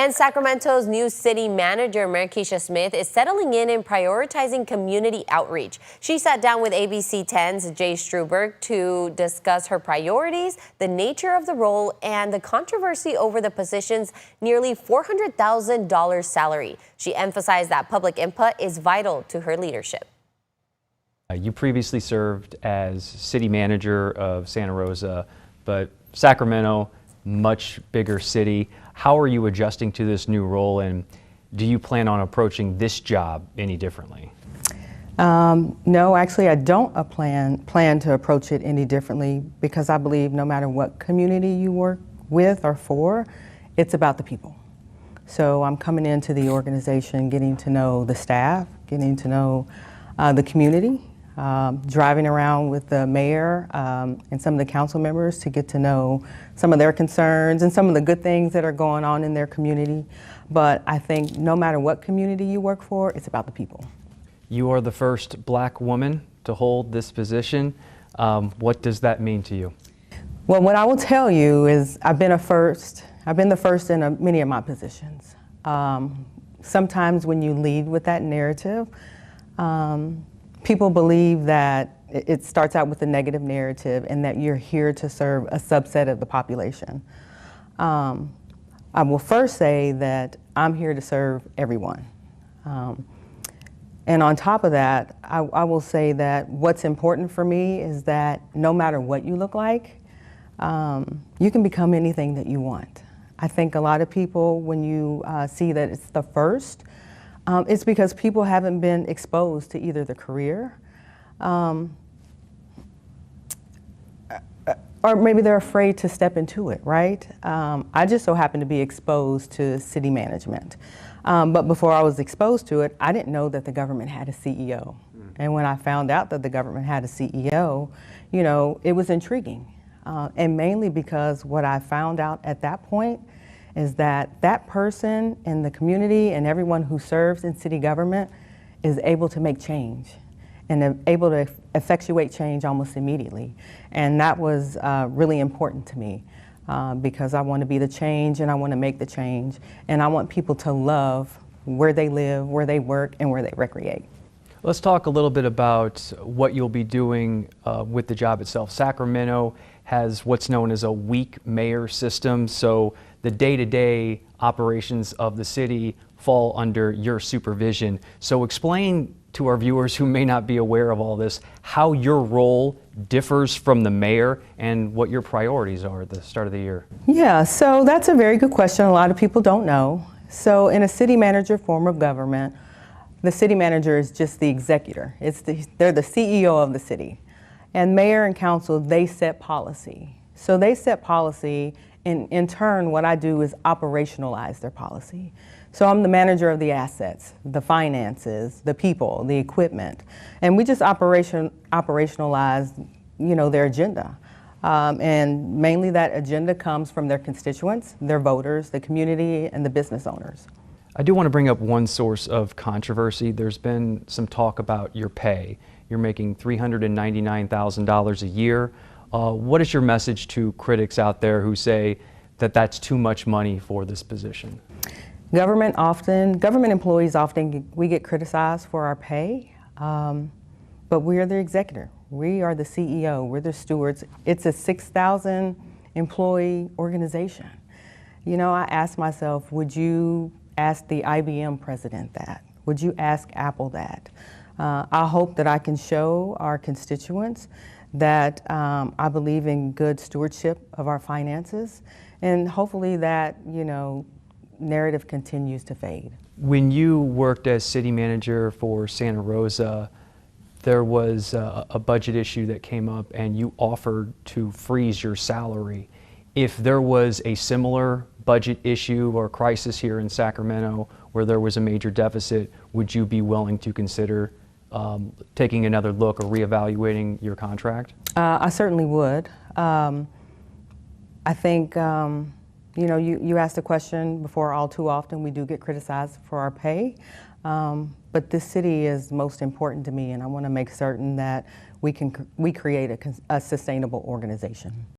And Sacramento's new city manager, Maraskeshia Smith, is settling in and prioritizing community outreach. She sat down with ABC 10's Jay Strubberg to discuss her priorities, the nature of the role, and the controversy over the position's nearly $400,000 salary. She emphasized that public input is vital to her leadership. You previously served as city manager of Santa Rosa, but Sacramento, much bigger city. How are you adjusting to this new role, and do you plan on approaching this job any differently? No, actually I don't plan to approach it any differently, because I believe no matter what community you work with or for, it's about the people. So I'm coming into the organization, getting to know the staff, getting to know the community, driving around with the mayor and some of the council members to get to know some of their concerns and some of the good things that are going on in their community. But I think no matter what community you work for, it's about the people. You are the first black woman to hold this position. What does that mean to you? Well, what I will tell you is I've been the first in many of my positions. Sometimes when you lead with that narrative, people believe that it starts out with a negative narrative and that you're here to serve a subset of the population. I will first say that I'm here to serve everyone. And on top of that, I will say that what's important for me is that no matter what you look like, you can become anything that you want. I think a lot of people, when you see that it's the first, it's because people haven't been exposed to either the career or maybe they're afraid to step into it, right? I just so happened to be exposed to city management. But before I was exposed to it, I didn't know that the government had a CEO. And when I found out that the government had a CEO, you know, it was intriguing. And mainly because what I found out at that point is that that person in the community and everyone who serves in city government is able to make change and able to effectuate change almost immediately. And that was really important to me because I want to be the change and I want to make the change, and I want people to love where they live, where they work, and where they recreate. Let's talk a little bit about what you'll be doing with the job itself. Sacramento has what's known as a weak mayor system, so the day-to-day operations of the city fall under your supervision. So explain to our viewers who may not be aware of all this, how your role differs from the mayor and what your priorities are at the start of the year. Yeah, so that's a very good question. A lot of people don't know. So in a city manager form of government, the city manager is just the executor. They're the CEO of the city. And mayor and council, they set policy. So they set policy, and in turn, what I do is operationalize their policy. So I'm the manager of the assets, the finances, the people, the equipment, and we just operationalize, you know, their agenda. And mainly that agenda comes from their constituents, their voters, the community, and the business owners. I do want to bring up one source of controversy. There's been some talk about your pay. You're making $399,000 a year. What is your message to critics out there who say that that's too much money for this position? Government employees often, we get criticized for our pay, but we are the executor. We are the CEO, we're the stewards. It's a 6,000 employee organization. You know, I ask myself, would you ask the IBM president that? Would you ask Apple that? I hope that I can show our constituents that I believe in good stewardship of our finances, and hopefully that, you know, narrative continues to fade. When you worked as city manager for Santa Rosa, there was a budget issue that came up and you offered to freeze your salary. If there was a similar budget issue or crisis here in Sacramento where there was a major deficit, would you be willing to consider taking another look or reevaluating your contract? I certainly would. I think, you know, you asked the question before, all too often we do get criticized for our pay, but this city is most important to me, and I want to make certain that we create a sustainable organization.